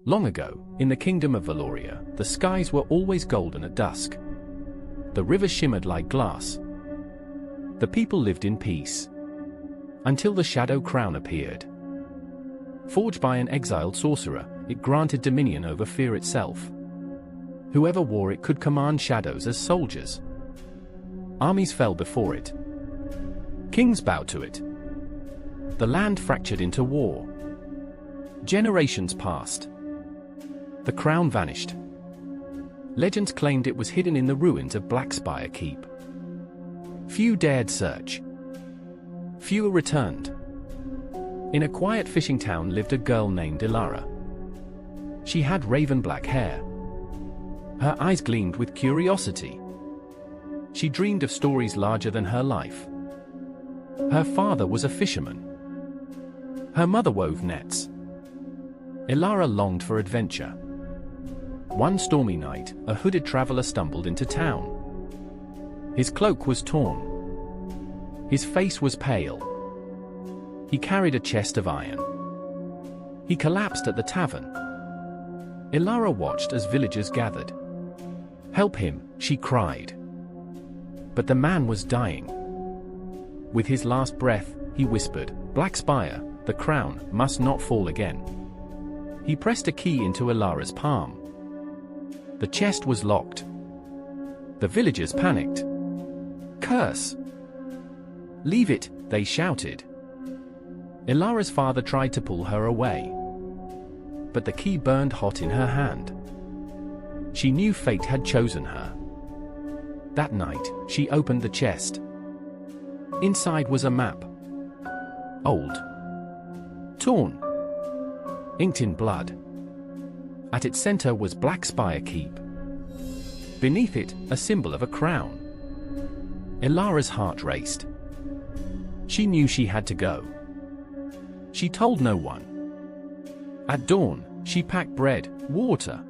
Long ago, in the kingdom of Valoria, the skies were always golden at dusk. The river shimmered like glass. The people lived in peace. Until the shadow crown appeared. Forged by an exiled sorcerer, it granted dominion over fear itself. Whoever wore it could command shadows as soldiers. Armies fell before it. Kings bowed to it. The land fractured into war. Generations passed. The crown vanished. Legends claimed it was hidden in the ruins of Blackspire Keep. Few dared search. Fewer returned. In a quiet fishing town lived a girl named Ilara. She had raven-black hair. Her eyes gleamed with curiosity. She dreamed of stories larger than her life. Her father was a fisherman. Her mother wove nets. Ilara longed for adventure. One stormy night, a hooded traveler stumbled into town. His cloak was torn. His face was pale. He carried a chest of iron. He collapsed at the tavern. Ilara watched as villagers gathered. "Help him," she cried. But the man was dying. With his last breath, he whispered, "Blackspire, the crown must not fall again." He pressed a key into Ilara's palm. The chest was locked. The villagers panicked. "Curse! Leave it," they shouted. Ilara's father tried to pull her away. But the key burned hot in her hand. She knew fate had chosen her. That night, she opened the chest. Inside was a map. Old. Torn. Inked in blood. At its center was Blackspire Keep. Beneath it, a symbol of a crown. Ilara's heart raced. She knew she had to go. She told no one. At dawn, she packed bread, water,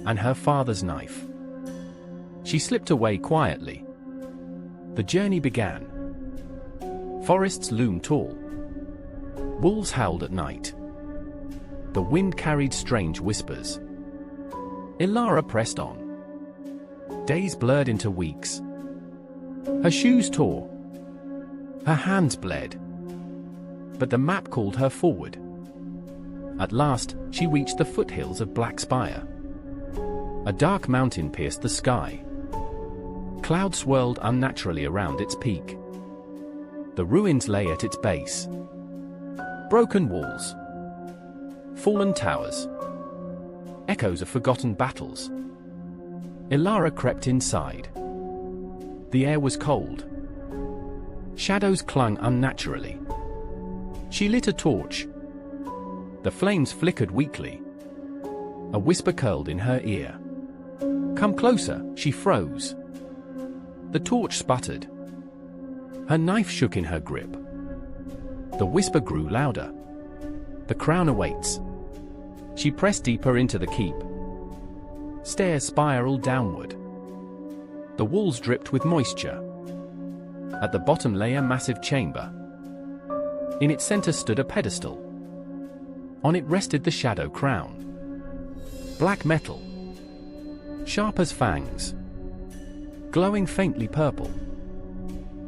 and her father's knife. She slipped away quietly. The journey began. Forests loomed tall. Wolves howled at night. The wind carried strange whispers. Ilara pressed on. Days blurred into weeks. Her shoes tore. Her hands bled. But the map called her forward. At last, she reached the foothills of Blackspire. A dark mountain pierced the sky. Clouds swirled unnaturally around its peak. The ruins lay at its base. Broken walls. Fallen towers. Echoes of forgotten battles. Ilara crept inside. The air was cold. Shadows clung unnaturally. She lit a torch. The flames flickered weakly. A whisper curled in her ear. "Come closer," she froze. The torch sputtered. Her knife shook in her grip. The whisper grew louder. "The crown awaits." She pressed deeper into the keep. Stairs spiraled downward. The walls dripped with moisture. At the bottom lay a massive chamber. In its center stood a pedestal. On it rested the shadow crown. Black metal. Sharp as fangs. Glowing faintly purple.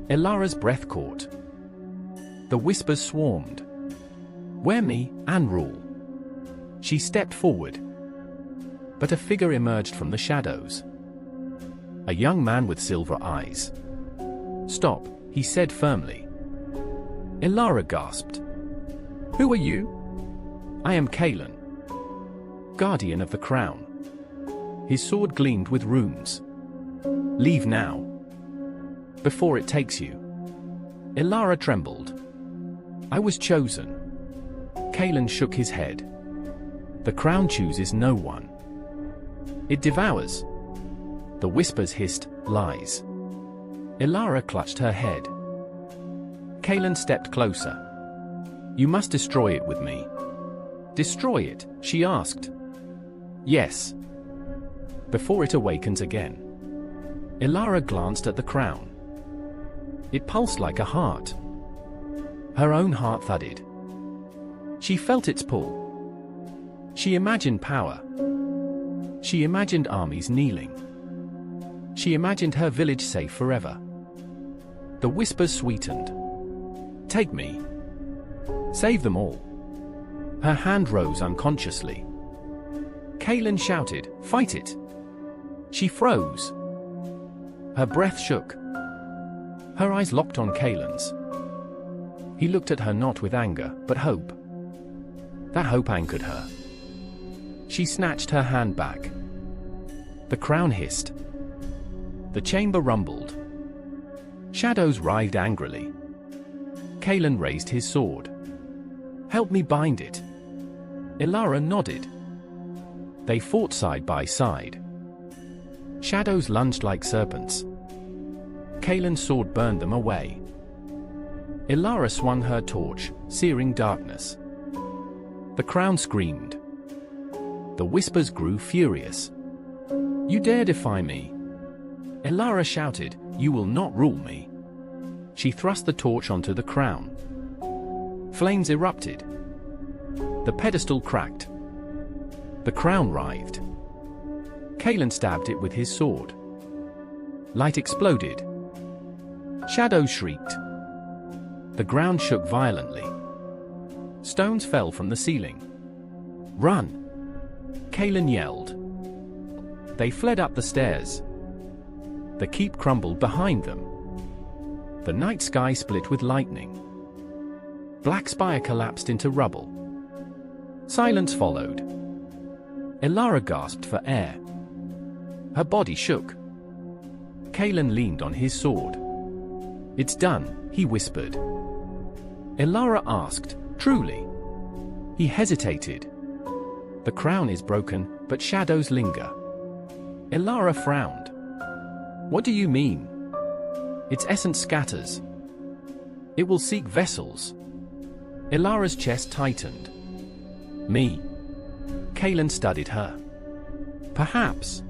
Ilara's breath caught. The whispers swarmed. "Wear me, and rule." She stepped forward. But a figure emerged from the shadows. A young man with silver eyes. "Stop," he said firmly. Ilara gasped. "Who are you?" "I am Kalen, guardian of the crown." His sword gleamed with runes. "Leave now, before it takes you." Ilara trembled. "I was chosen." Kalen shook his head. "The crown chooses no one. It devours." The whispers hissed, "Lies." Ilara clutched her head. Kalen stepped closer. "You must destroy it with me." "Destroy it?" she asked. "Yes. Before it awakens again." Ilara glanced at the crown. It pulsed like a heart. Her own heart thudded. She felt its pull. She imagined power. She imagined armies kneeling. She imagined her village safe forever. The whispers sweetened. Take me. Save them all. Her hand rose unconsciously. Kaylin shouted, fight it. She froze. Her breath shook. Her eyes locked on Kaylin's. He looked at her not with anger, but hope. That hope anchored her. She snatched her hand back. The crown hissed. The chamber rumbled. Shadows writhed angrily. Kaylin raised his sword. Help me bind it. Ilara nodded. They fought side by side. Shadows lunged like serpents. Kaylin's sword burned them away. Ilara swung her torch, searing darkness. The crown screamed. The whispers grew furious. You dare defy me? Ilara shouted, you will not rule me. She thrust the torch onto the crown. Flames erupted. The pedestal cracked. The crown writhed. Kaylin stabbed it with his sword. Light exploded. Shadows shrieked. The ground shook violently. Stones fell from the ceiling. Run! Kaylin yelled. They fled up the stairs. The keep crumbled behind them. The night sky split with lightning. Black Spire collapsed into rubble. Silence followed. Ilara gasped for air. Her body shook. Kaylin leaned on his sword. It's done, he whispered. Ilara asked, truly? He hesitated. The crown is broken, but shadows linger. Ilara frowned. What do you mean? Its essence scatters. It will seek vessels. Ilara's chest tightened. Me. Kaylin studied her. Perhaps.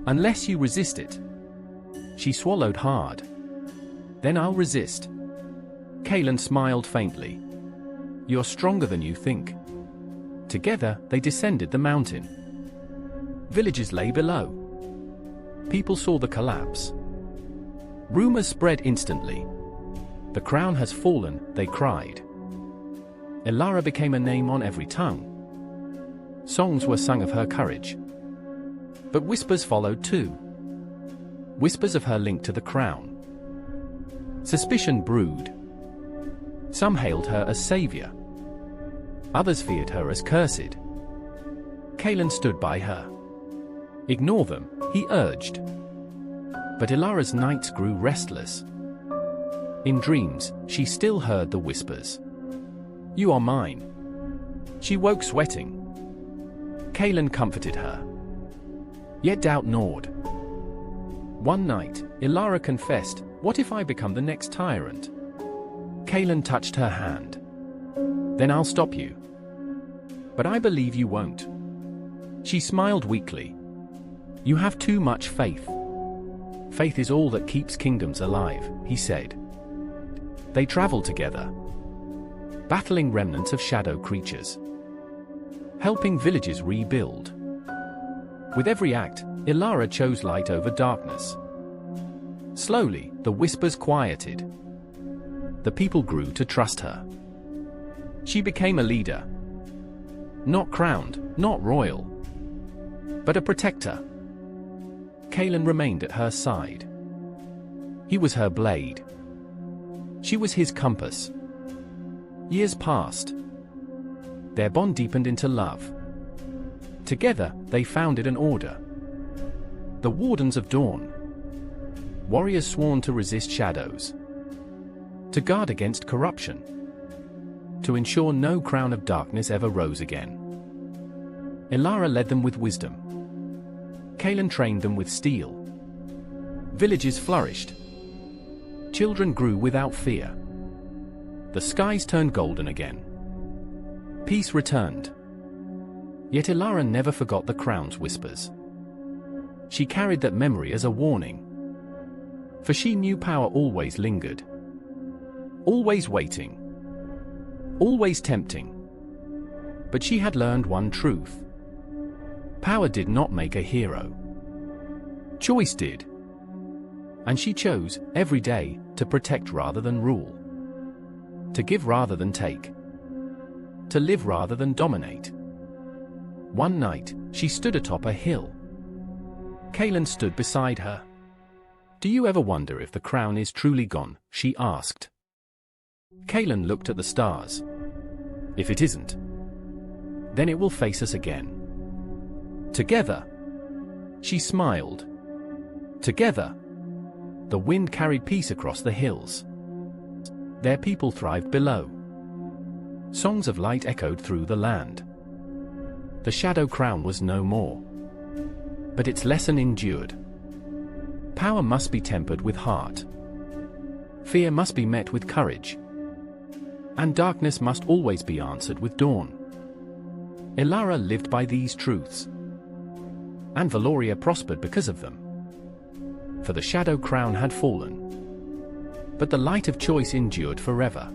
Unless you resist it. She swallowed hard. Then I'll resist. Kaylin smiled faintly. You're stronger than you think. Together, they descended the mountain. Villages lay below. People saw the collapse. Rumors spread instantly. The crown has fallen, they cried. Ilara became a name on every tongue. Songs were sung of her courage. But whispers followed too. Whispers of her link to the crown. Suspicion brewed. Some hailed her as savior. Others feared her as cursed. Kaylin stood by her. Ignore them, he urged. But Ilara's nights grew restless. In dreams, she still heard the whispers. You are mine. She woke sweating. Kaylin comforted her. Yet doubt gnawed. One night, Ilara confessed, what if I become the next tyrant? Kaylin touched her hand. Then I'll stop you. But I believe you won't. She smiled weakly. You have too much faith. Faith is all that keeps kingdoms alive, he said. They traveled together, battling remnants of shadow creatures, helping villages rebuild. With every act, Ilara chose light over darkness. Slowly, the whispers quieted. The people grew to trust her. She became a leader. Not crowned, not royal, but a protector. Kaylin remained at her side. He was her blade. She was his compass. Years passed. Their bond deepened into love. Together, they founded an order. The Wardens of Dawn. Warriors sworn to resist shadows. To guard against corruption. To ensure no crown of darkness ever rose again. Ilara led them with wisdom. Kaylin trained them with steel. Villages flourished. Children grew without fear. The skies turned golden again. Peace returned. Yet Ilara never forgot the crown's whispers. She carried that memory as a warning. For she knew power always lingered. Always waiting. Always tempting. But But she had learned one truth. Power did not make a hero. Choice did. And she chose, every day, to protect rather than rule. To give rather than take. To live rather than dominate. One night, she stood atop a hill. Kaylin stood beside her. "Do you ever wonder if the crown is truly gone?" she asked. Kaylin looked at the stars. "If it isn't, then it will face us again. Together." She smiled. Together. The wind carried peace across the hills. Their people thrived below. Songs of light echoed through the land. The shadow crown was no more. But its lesson endured. Power must be tempered with heart. Fear must be met with courage. And darkness must always be answered with dawn. Ilara lived by these truths. And Valoria prospered because of them. For the shadow crown had fallen. But the light of choice endured forever.